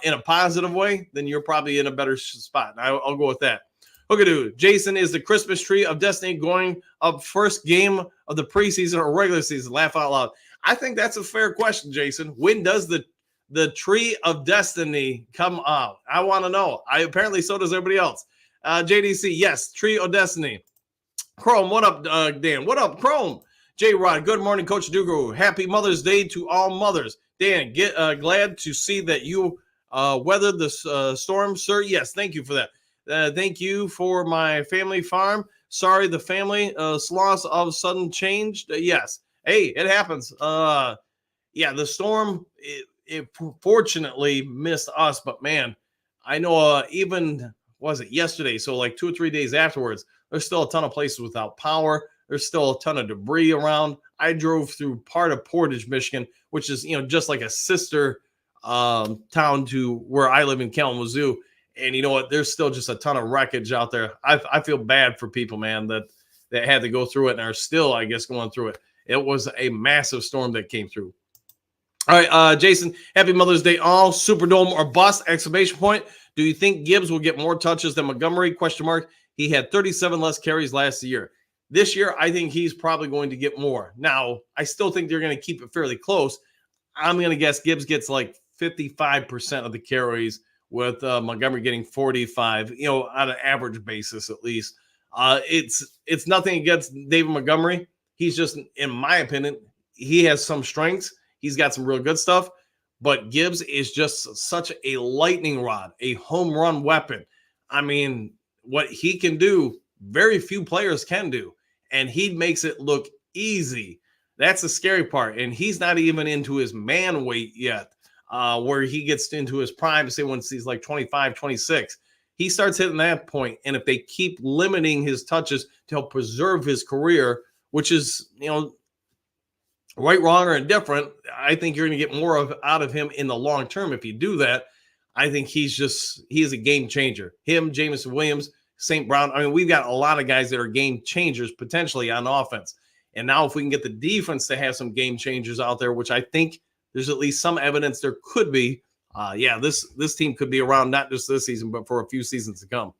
in a positive way, then you're probably in a better spot. I'll go with that. Hookadoo. Jason, is the Christmas tree of destiny going up first game of the preseason or regular season? Laugh out loud. I think that's a fair question, Jason. When does the tree of destiny come out? I want to know. Apparently so does everybody else. JDC, yes, tree of destiny. Chrome, what up, Dan? What up, Chrome? J-Rod, good morning, Coach Dugu. Happy Mother's Day to all mothers. Dan, glad to see that you weathered the storm, sir. Yes, thank you for that. Thank you for my family farm. Sorry, the family loss of sudden change. Yes. Hey, it happens. Yeah, the storm, it fortunately missed us, but man, I know even, was it yesterday? So like 2 or 3 days afterwards, there's still a ton of places without power. There's still a ton of debris around. I drove through part of Portage, Michigan, which is, just like a sister town to where I live in Kalamazoo. And you know what? There's still just a ton of wreckage out there. I feel bad for people, man, that had to go through it and are still, I guess, going through it. It was a massive storm that came through. All right, Jason, happy Mother's Day all. Superdome or bust, exclamation point. Do you think Gibbs will get more touches than Montgomery? Question mark. He had 37 less carries last year. This year, I think he's probably going to get more. Now, I still think they're going to keep it fairly close. I'm going to guess Gibbs gets like 55% of the carries, with Montgomery getting 45, on an average basis at least. It's nothing against David Montgomery. He's just, in my opinion, he has some strengths. He's got some real good stuff. But Gibbs is just such a lightning rod, a home run weapon. I mean, what he can do, very few players can do. And he makes it look easy. That's the scary part. And he's not even into his man weight yet, where he gets into his prime, say once he's like 25, 26. He starts hitting that point. And if they keep limiting his touches to help preserve his career, which is, right, wrong, or indifferent, I think you're going to get more out of him in the long term. If you do that, I think he is a game changer. Him, Jameson Williams, St. Brown. I mean, we've got a lot of guys that are game changers potentially on offense. And now if we can get the defense to have some game changers out there, which I think there's at least some evidence there could be, this team could be around not just this season, but for a few seasons to come.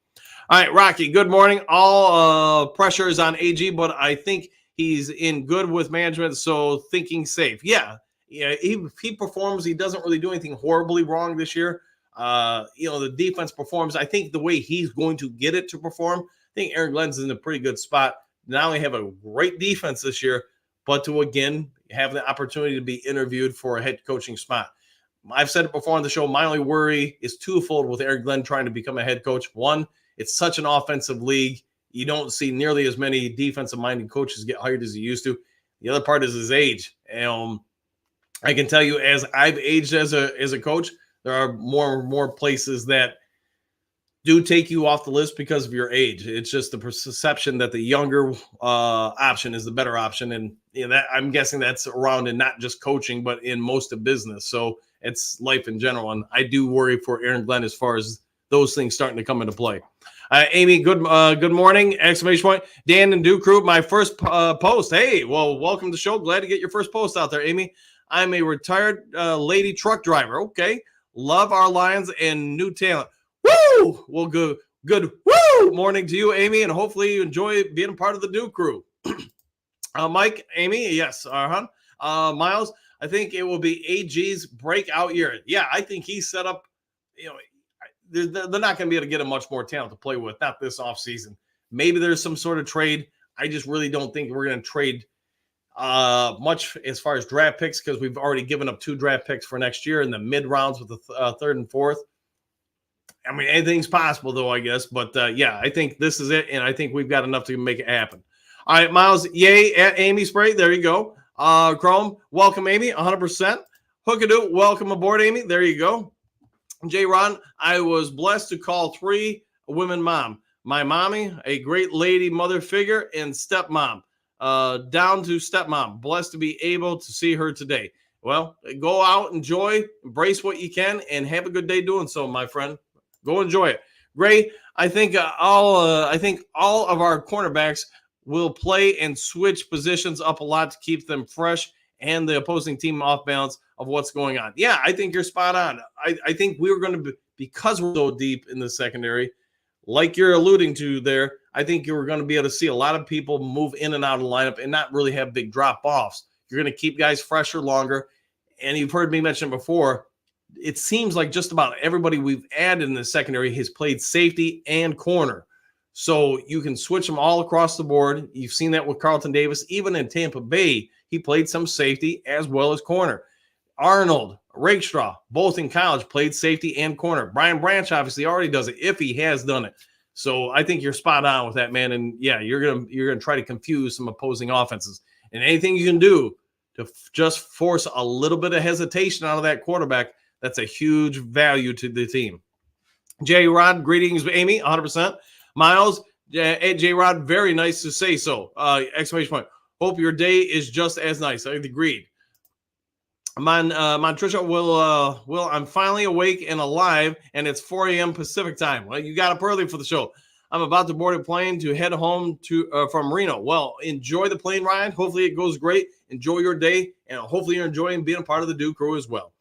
All right, Rocky, good morning. All pressure is on AG, but I think he's in good with management, so thinking safe. Yeah, he performs. He doesn't really do anything horribly wrong this year. The defense performs. I think the way he's going to get it to perform, I think Aaron Glenn's in a pretty good spot. Not only have a great defense this year, but to, again, have the opportunity to be interviewed for a head coaching spot. I've said it before on the show, my only worry is twofold with Aaron Glenn trying to become a head coach. One, it's such an offensive league. You don't see nearly as many defensive-minded coaches get hired as you used to. The other part is his age. I can tell you, as I've aged as a coach, there are more and more places that do take you off the list because of your age. It's just the perception that the younger option is the better option. And that, I'm guessing that's around in not just coaching, but in most of business. So it's life in general. And I do worry for Aaron Glenn as far as those things starting to come into play. Amy, good morning! Exclamation point. Dan and Duke Crew, my first post. Hey, well, welcome to the show. Glad to get your first post out there, Amy. I'm a retired lady truck driver. Okay, love our Lions and new talent. Woo! Well, good. Woo! Morning to you, Amy, and hopefully you enjoy being a part of the Duke Crew. Mike, Amy, yes, Miles. I think it will be AG's breakout year. Yeah, I think he's set up. They're not going to be able to get him much more talent to play with, not this offseason. Maybe there's some sort of trade. I just really don't think we're going to trade much as far as draft picks because we've already given up 2 draft picks for next year in the mid rounds with the 3rd and 4th. I mean, anything's possible, though, I guess. But, yeah, I think this is it, and I think we've got enough to make it happen. All right, Miles, yay at Amy Spray. There you go. Chrome, welcome, Amy, 100%. Hookadoo, welcome aboard, Amy. There you go. J. Ron, I was blessed to call 3 women mom. My mommy, a great lady mother figure, and stepmom. Down to stepmom. Blessed to be able to see her today. Well, go out, enjoy, embrace what you can, and have a good day doing so, my friend. Go enjoy it. Gray, I think all of our cornerbacks will play and switch positions up a lot to keep them fresh and the opposing team off balance of what's going on. Yeah, I think you're spot on. I think we were going to be, because we're so deep in the secondary, like you're alluding to there, I think you're going to be able to see a lot of people move in and out of the lineup and not really have big drop-offs. You're going to keep guys fresher longer. And you've heard me mention before, it seems like just about everybody we've added in the secondary has played safety and corner. So you can switch them all across the board. You've seen that with Carlton Davis. Even in Tampa Bay, he played some safety as well as corner. Arnold, Rakestraw, both in college, played safety and corner. Brian Branch obviously already does it if he has done it. So I think you're spot on with that, man. And yeah, you're gonna try to confuse some opposing offenses. And anything you can do to just force a little bit of hesitation out of that quarterback, that's a huge value to the team. J. Rod, greetings, Amy, 100%. Miles, J. Rod, very nice to say so. Exclamation point. Hope your day is just as nice. I agreed. Montrisha, Will, I'm finally awake and alive, and it's 4 a.m. Pacific time. Well, you got up early for the show. I'm about to board a plane to head home from Reno. Well, enjoy the plane ride. Hopefully it goes great. Enjoy your day, and hopefully you're enjoying being a part of the Duke Crew as well.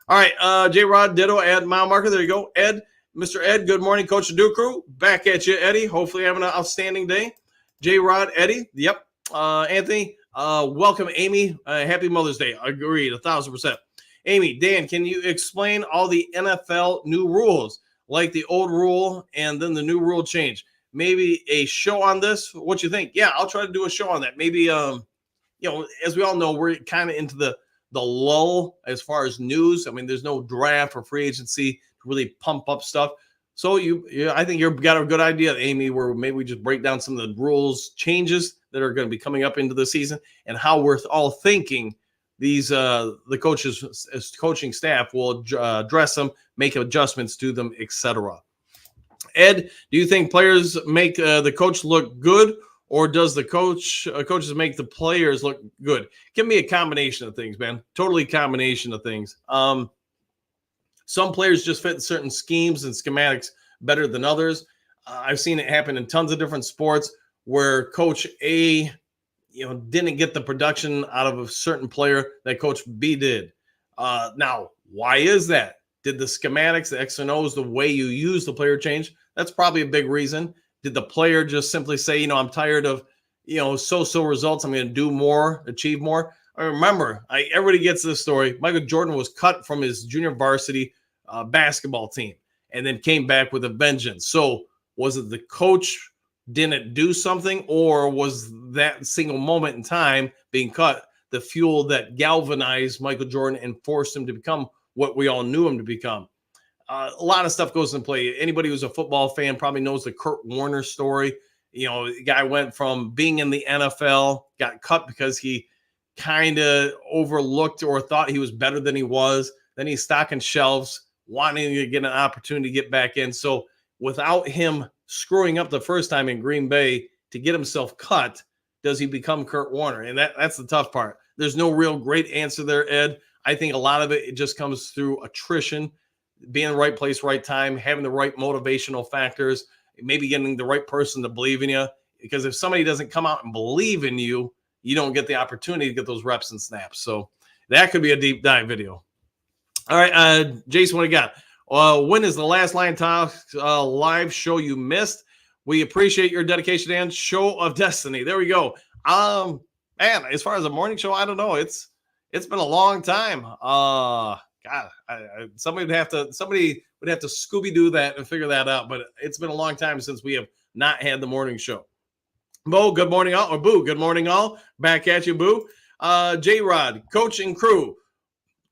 All right, J. Rod, ditto, Ed, mile marker. There you go. Ed, Mr. Ed, good morning, Coach of Duke Crew. Back at you, Eddie. Hopefully having an outstanding day. J. Rod, Eddie, yep. Anthony, welcome, Amy. Happy Mother's Day. Agreed, 1,000%. Amy, Dan, can you explain all the NFL new rules, like the old rule and then the new rule change? Maybe a show on this? What you think? Yeah, I'll try to do a show on that. Maybe, as we all know, we're kind of into the lull as far as news. I mean, there's no draft or free agency to really pump up stuff. So I think you've got a good idea, Amy, where maybe we just break down some of the rules changes that are going to be coming up into the season and how we're all thinking these the coaching staff will address them, make adjustments to them, etc. Ed, do you think players make the coach look good, or does the coaches make the players look good? Give me a combination of things, man. Totally combination of things. Some players just fit certain schemes and schematics better than others. I've seen it happen in tons of different sports where Coach A, didn't get the production out of a certain player that Coach B did. Now, why is that? Did the schematics, the X and O's, the way you use the player change? That's probably a big reason. Did the player just simply say, I'm tired of, so-so results. I'm going to do more, achieve more. I remember, everybody gets this story. Michael Jordan was cut from his junior varsity basketball team and then came back with a vengeance. So was it the coach didn't do something, or was that single moment in time being cut the fuel that galvanized Michael Jordan and forced him to become what we all knew him to become? A lot of stuff goes in play. Anybody who's a football fan probably knows the Kurt Warner story. The guy went from being in the NFL, got cut because he kind of overlooked or thought he was better than he was. Then he's stocking shelves, wanting to get an opportunity to get back in. So without him screwing up the first time in Green Bay to get himself cut, does he become Kurt Warner? And that's the tough part. There's no real great answer there, Ed. I think a lot of it just comes through attrition. being in the right place, right time, having the right motivational factors, maybe getting the right person to believe in you. Because if somebody doesn't come out and believe in you, you don't get the opportunity to get those reps and snaps. So that could be a deep dive video. All right, Jason, what do you got? When is the last Lion Talks live show you missed? We appreciate your dedication and show of destiny. There we go. Man, as far as a morning show, I don't know. It's been a long time. God, somebody would have to Scooby-Doo that and figure that out. But it's been a long time since we have not had the morning show. Bo, good morning all. Or Boo, good morning all. Back at you, Boo. J-Rod, coach and crew.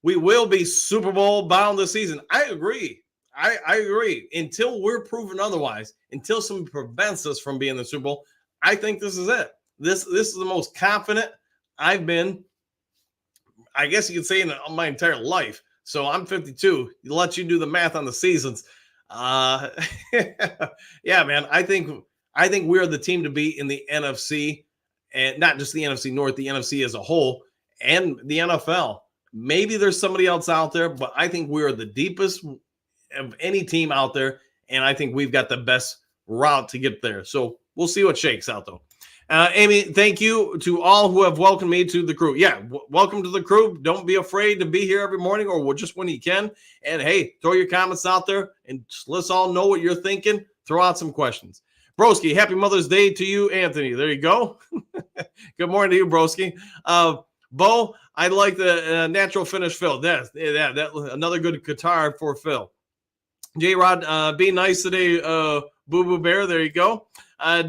We will be Super Bowl bound this season. I agree. I agree. Until we're proven otherwise, until somebody prevents us from being in the Super Bowl, I think this is it. This is the most confident I've been, I guess you could say, in my entire life. So I'm 52. Let you do the math on the seasons. Yeah, man. I think we're the team to beat in the NFC, and not just the NFC North, the NFC as a whole, and the NFL. Maybe there's somebody else out there, but I think we're the deepest of any team out there, and I think we've got the best route to get there. So we'll see what shakes out, though. Amy, thank you to all who have welcomed me to the crew. Yeah, welcome to the crew. Don't be afraid to be here every morning or just when you can. And, hey, throw your comments out there, and let's all know what you're thinking. Throw out some questions. Broski, happy Mother's Day to you, Anthony. There you go. Good morning to you, Broski. Bo, I like the natural finish, Phil. That another good guitar for Phil. J-Rod, be nice today, Boo Boo Bear. There you go.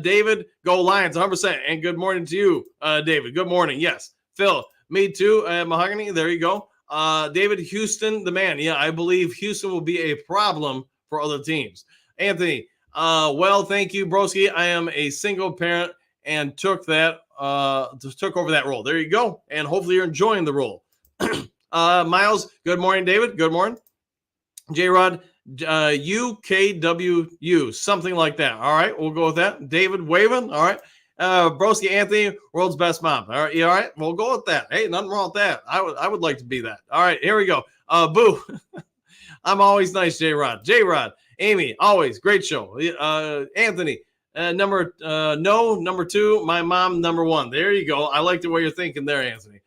David, go Lions, 100%. And good morning to you, David. Good morning. Yes. Phil, me too. Mahogany, there you go. David, Houston, the man. Yeah, I believe Houston will be a problem for other teams. Anthony, well, thank you, Broski. I am a single parent and took over that role. There you go. And hopefully you're enjoying the role. Miles, good morning, David. Good morning. J-Rod, UKWU, something like that. All right, we'll go with that. David waving. All right. Broski Anthony, world's best mom. All right, you all right? We'll go with that. Hey, nothing wrong with that. I would like to be that. All right, here we go. Boo. I'm always nice, J-Rod. J-Rod, Amy, always great show. Anthony, number 2, my mom, number 1. There you go. I like the way you're thinking there, Anthony.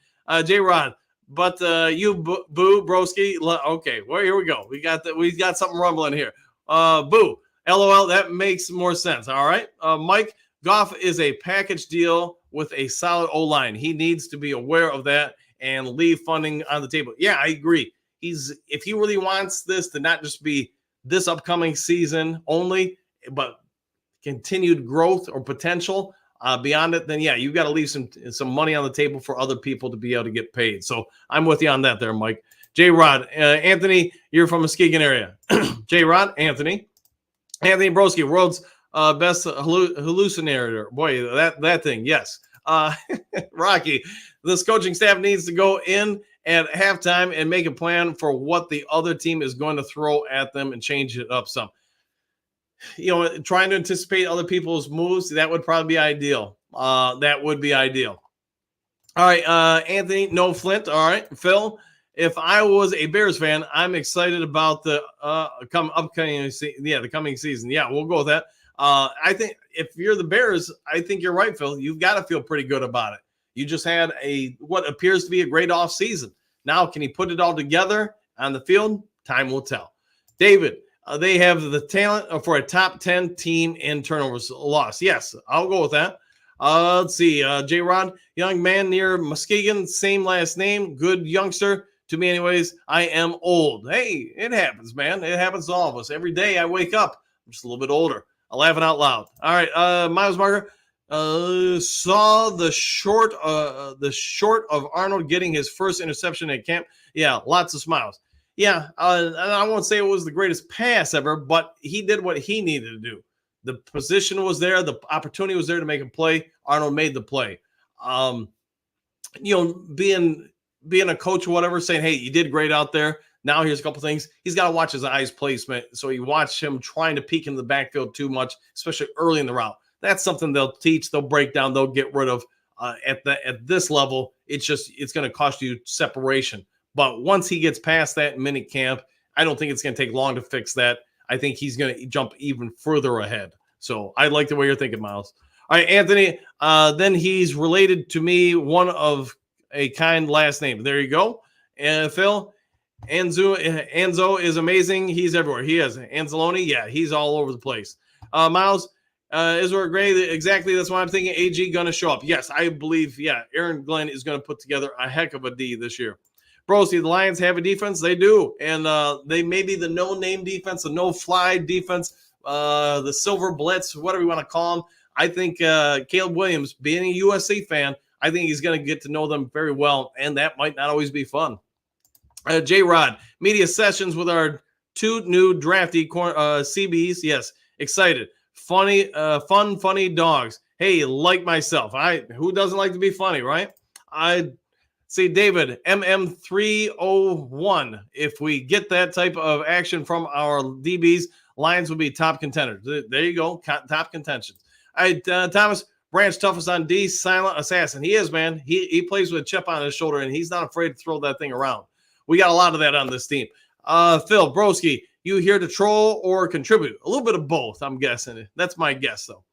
J-Rod, but you Boo Broski. Okay, well, here we go. We got something rumbling here. Boo, LOL. That makes more sense. All right, Mike, Goff is a package deal with a solid O-line. He needs to be aware of that and leave funding on the table. Yeah, I agree. If he really wants this to not just be this upcoming season only, but continued growth or potential beyond it, then yeah, you've got to leave some money on the table for other people to be able to get paid. So I'm with you on that there, Mike. J-Rod, Anthony, you're from Muskegon area. J-Rod, Anthony Broski, world's best hallucinator. Boy, that thing, yes. Rocky, this coaching staff needs to go in at halftime and make a plan for what the other team is going to throw at them and change it up some. Trying to anticipate other people's moves, that would probably be ideal. That would be ideal. All right, Anthony, no Flint. All right, Phil, if I was a Bears fan, I'm excited about the coming season. Yeah, we'll go with that. I think if you're the Bears, I think you're right, Phil. You've got to feel pretty good about it. You just had what appears to be a great offseason. Now, can he put it all together on the field? Time will tell. David, they have the talent for a top 10 team in turnovers loss. Yes, I'll go with that. Let's see. J-Rod, young man near Muskegon, same last name, good youngster. To me, anyways, I am old. Hey, it happens, man. It happens to all of us. Every day I wake up, I'm just a little bit older. I'm laughing out loud. All right, Miles Marker, saw the short of Arnold getting his first interception at camp. Yeah, lots of smiles. Yeah, and I won't say it was the greatest pass ever, but he did what he needed to do. The position was there. The opportunity was there to make a play. Arnold made the play. Being a coach or whatever, saying, hey, you did great out there. Now here's a couple things. He's got to watch his eyes placement. So you watch him trying to peek in the backfield too much, especially early in the route. That's something they'll teach, they'll break down, they'll get rid of. At this level, it's going to cost you separation. But once he gets past that mini camp, I don't think it's going to take long to fix that. I think he's going to jump even further ahead. So I like the way you're thinking, Miles. All right, Anthony. Then he's related to me, one of a kind last name. There you go. And Phil, Anzo is amazing. He's everywhere. He is. Anzalone, yeah, he's all over the place. Miles, Israel Gray, exactly. That's why I'm thinking AG going to show up. Yes, I believe, yeah, Aaron Glenn is going to put together a heck of a D this year. Bro, see, the Lions have a defense. They do. And they may be the no-name defense, the no-fly defense, the silver blitz, whatever you want to call them. I think Caleb Williams, being a USC fan, I think he's going to get to know them very well, and that might not always be fun. J-Rod, media sessions with our 2 new drafty CBs. Yes, excited. Funny dogs. Hey, like myself. Who doesn't like to be funny, right? I see David, MM301. If we get that type of action from our DBs, Lions will be top contenders. There you go, top contention. Thomas Branch, toughest on D, silent assassin. He is, man. He plays with a chip on his shoulder, and he's not afraid to throw that thing around. We got a lot of that on this team. Phil Broski, you here to troll or contribute? A little bit of both, I'm guessing. That's my guess, though.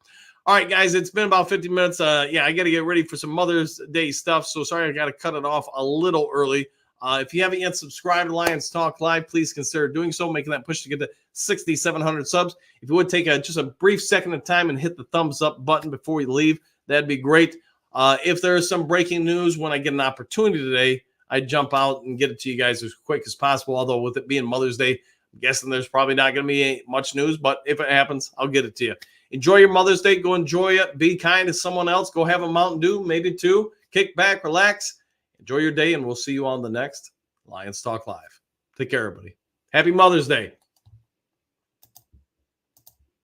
All right, guys, it's been about 50 minutes. Yeah, I got to get ready for some Mother's Day stuff, so sorry I got to cut it off a little early. If you haven't yet subscribed to Lions Talk Live, please consider doing so, making that push to get to 6,700 subs. If you would take just a brief second of time and hit the thumbs up button before we leave, that'd be great. If there is some breaking news when I get an opportunity today, I'd jump out and get it to you guys as quick as possible. Although with it being Mother's Day, I'm guessing there's probably not going to be much news, but if it happens, I'll get it to you. Enjoy your Mother's Day. Go enjoy it. Be kind to someone else. Go have a Mountain Dew, maybe 2. Kick back, relax. Enjoy your day, and we'll see you on the next Lions Talk Live. Take care, everybody. Happy Mother's Day.